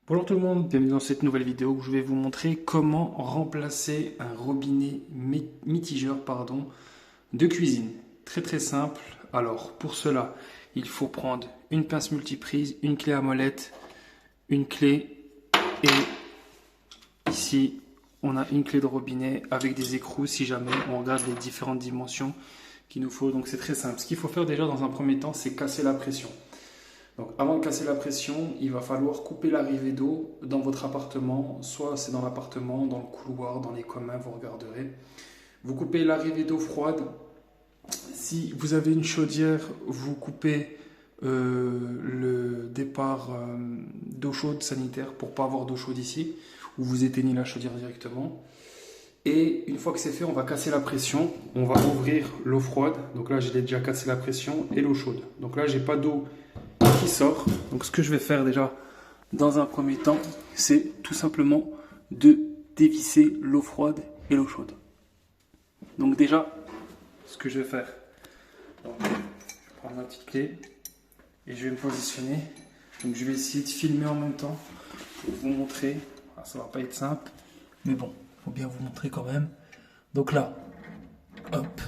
Bonjour tout le monde, bienvenue dans cette nouvelle vidéo où je vais vous montrer comment remplacer un robinet mitigeur de cuisine. Très simple. Alors pour cela, il faut prendre une pince multiprise, une clé à molette, une clé et ici on a une clé de robinet avec des écrous si jamais on regarde les différentes dimensions qu'il nous faut. Donc c'est très simple. Ce qu'il faut faire déjà dans un premier temps, c'est casser la pression. Donc avant de casser la pression, il va falloir couper l'arrivée d'eau dans votre appartement. Soit c'est dans l'appartement, dans le couloir, dans les communs, vous regarderez. Vous coupez l'arrivée d'eau froide. Si vous avez une chaudière, vous coupez le départ d'eau chaude sanitaire pour ne pas avoir d'eau chaude ici. Ou vous éteignez la chaudière directement. Et une fois que c'est fait, on va casser la pression. On va ouvrir l'eau froide. Donc là, j'ai déjà cassé la pression et l'eau chaude. Donc là, j'ai pas d'eau qui sort. Donc ce que je vais faire déjà dans un premier temps, c'est tout simplement de dévisser l'eau froide et l'eau chaude. Donc déjà, ce que je vais faire, donc, je vais prendre ma petite clé et je vais me positionner. Donc je vais essayer de filmer en même temps pour vous montrer. Alors, ça va pas être simple, mais bon, faut bien vous montrer quand même. Donc là, hop,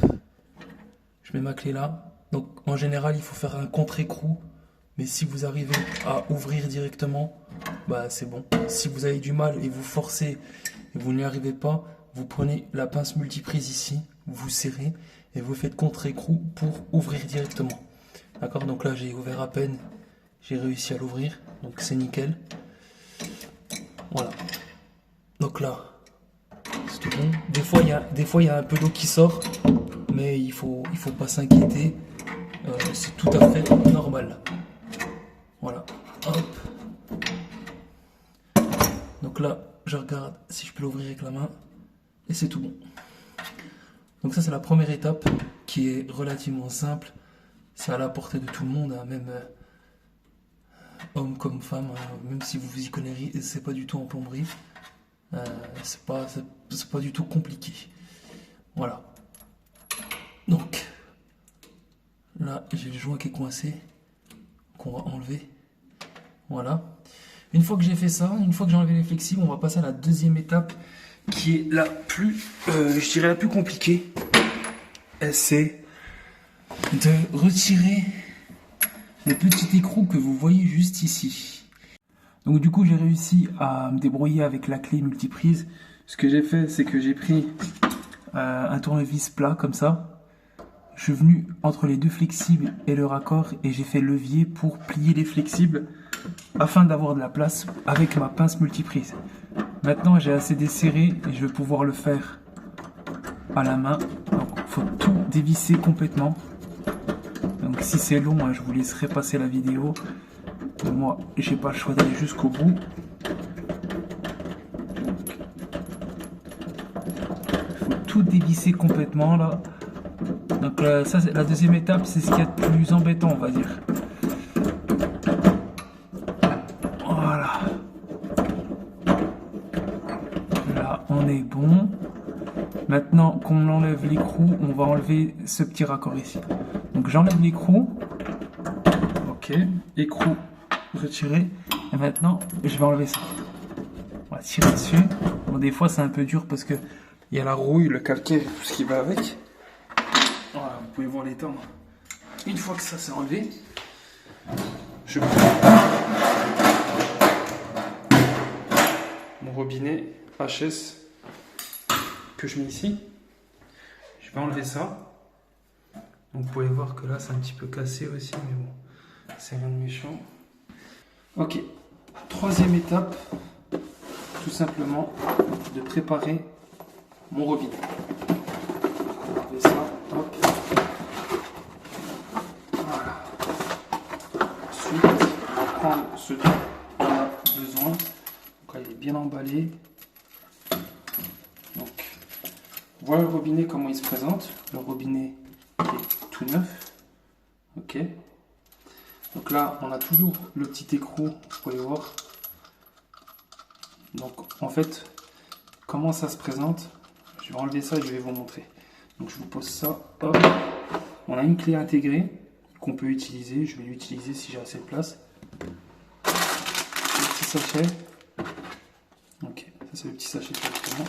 je mets ma clé là. Donc en général, il faut faire un contre-écrou. Mais si vous arrivez à ouvrir directement, bah c'est bon. Si vous avez du mal et vous forcez et vous n'y arrivez pas, vous prenez la pince multiprise ici, vous serrez et vous faites contre-écrou pour ouvrir directement. D'accord? Donc là j'ai ouvert à peine, j'ai réussi à l'ouvrir, donc c'est nickel. Voilà. Donc là, c'est tout bon. Des fois il y a un peu d'eau qui sort, mais il faut pas s'inquiéter. C'est tout à fait normal. Voilà, hop. Donc là, je regarde si je peux l'ouvrir avec la main. Et c'est tout bon. Donc ça, c'est la première étape qui est relativement simple. C'est à la portée de tout le monde, hein, même homme comme femme. Hein, même si vous y connaissez, c'est pas du tout en plomberie. C'est pas du tout compliqué. Voilà. Donc, là, j'ai le joint qui est coincé. Qu'on va enlever. Voilà. Une fois que j'ai fait ça, une fois que j'ai enlevé les flexibles, on va passer à la deuxième étape qui est la plus, je dirais la plus compliquée. C'est de retirer les petits écrous que vous voyez juste ici. Donc du coup, j'ai réussi à me débrouiller avec la clé multiprise. Ce que j'ai fait, c'est que j'ai pris un tournevis plat comme ça. Je suis venu entre les deux flexibles et le raccord et j'ai fait levier pour plier les flexibles afin d'avoir de la place avec ma pince multiprise. Maintenant j'ai assez desserré et je vais pouvoir le faire à la main. Donc il faut tout dévisser complètement. Donc si c'est long, hein, je vous laisserai passer la vidéo. Mais moi j'ai pas le choix d'aller jusqu'au bout. Il faut tout dévisser complètement là. Donc ça, la deuxième étape, c'est ce qu'il y a de plus embêtant, on va dire. Voilà. Là, on est bon. Maintenant qu'on enlève l'écrou, on va enlever ce petit raccord ici. Donc j'enlève l'écrou. Ok, écrou retiré. Et maintenant, je vais enlever ça. On va tirer dessus. Bon, des fois, c'est un peu dur parce que il y a la rouille, le calcaire, tout ce qui va avec. Voilà, vous pouvez voir l'étendre. Une fois que ça c'est enlevé, je prends mon robinet HS que je mets ici. Je vais enlever ça. Donc vous pouvez voir que là c'est un petit peu cassé aussi, mais bon, c'est rien de méchant. Ok, troisième étape, tout simplement de préparer mon robinet. Enlever ça. Hop. Voilà. Ensuite, on va prendre ce dont on a besoin. Donc là, il est bien emballé. Donc, voilà le robinet, comment il se présente. Le robinet est tout neuf. Ok. Donc là, on a toujours le petit écrou, vous pouvez voir. Donc, en fait, comment ça se présente? Je vais enlever ça et je vais vous montrer. Donc je vous pose ça, hop. On a une clé intégrée qu'on peut utiliser. Je vais l'utiliser si j'ai assez de place. Petit sachet. Ok, ça c'est le petit sachet directement.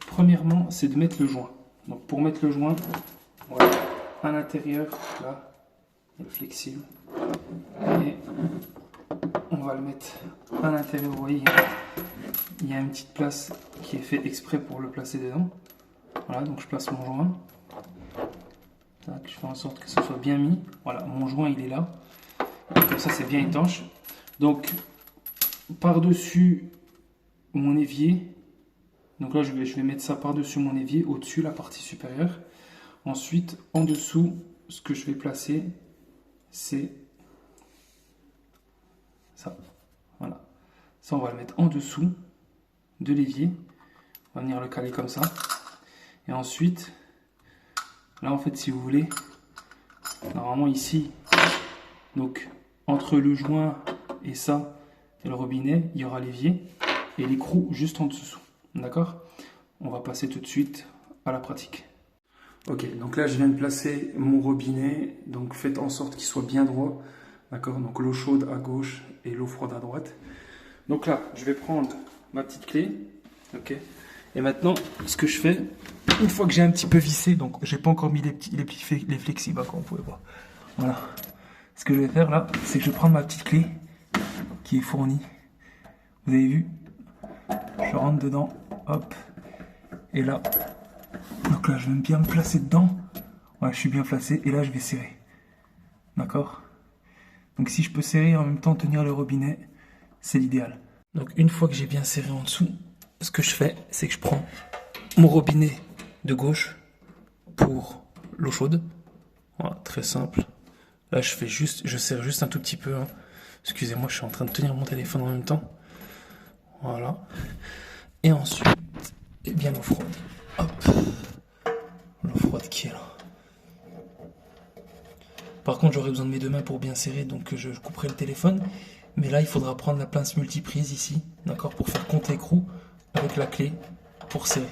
Premièrement, c'est de mettre le joint. Donc pour mettre le joint, voilà, à l'intérieur, là, il est flexible. Et on va le mettre à l'intérieur, vous voyez, il y a une petite place qui est faite exprès pour le placer dedans. Voilà, donc je place mon joint. Tac, je fais en sorte que ce soit bien mis. Voilà, mon joint il est là. Comme ça c'est bien étanche. Donc par-dessus mon évier, donc là je vais mettre ça par-dessus mon évier, au-dessus la partie supérieure. Ensuite, en dessous, ce que je vais placer, c'est ça. Voilà. Ça, on va le mettre en dessous de l'évier. On va venir le caler comme ça. Et ensuite, là, en fait, si vous voulez, normalement ici, donc entre le joint et ça, et le robinet, il y aura l'évier et l'écrou juste en dessous. D'accord? On va passer tout de suite à la pratique. Ok, donc là je viens de placer mon robinet, donc faites en sorte qu'il soit bien droit, d'accord? Donc l'eau chaude à gauche et l'eau froide à droite. Donc là, je vais prendre ma petite clé, ok? Et maintenant, ce que je fais, une fois que j'ai un petit peu vissé, donc j'ai pas encore mis les flexibles, comme vous pouvez voir. Voilà. Ce que je vais faire là, c'est que je vais prendre ma petite clé qui est fournie. Vous avez vu? Je rentre dedans, hop, et là. Donc là, je vais bien me placer dedans. Voilà, je suis bien placé. Et là, je vais serrer. D'accord? Donc si je peux serrer et en même temps tenir le robinet, c'est l'idéal. Donc une fois que j'ai bien serré en dessous, ce que je fais, c'est que je prends mon robinet de gauche pour l'eau chaude. Voilà, très simple. Là, je serre juste un tout petit peu. Hein. Excusez-moi, je suis en train de tenir mon téléphone en même temps. Voilà. Et ensuite, eh bien l'eau froide. Hop. L'eau froide qui est là. Par contre, j'aurais besoin de mes deux mains pour bien serrer, donc je couperai le téléphone. Mais là, il faudra prendre la pince multiprise ici, d'accord, pour faire compte l'écrou avec la clé pour serrer.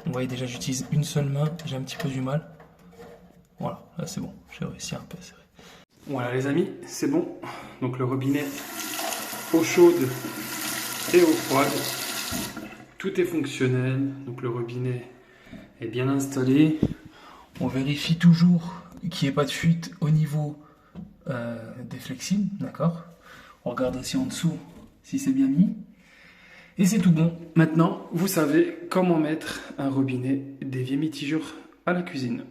Vous voyez déjà, j'utilise une seule main, j'ai un petit peu du mal. Voilà, là c'est bon, j'ai réussi un peu à serrer. Voilà les amis, c'est bon. Donc le robinet, eau chaude et eau froide, tout est fonctionnel. Donc le robinet est bien installé. On vérifie toujours qu'il n'y ait pas de fuite au niveau des flexibles, d'accord? On regarde aussi en dessous si c'est bien mis. Et c'est tout bon. Maintenant, vous savez comment mettre un robinet d'évier mitigeur à la cuisine.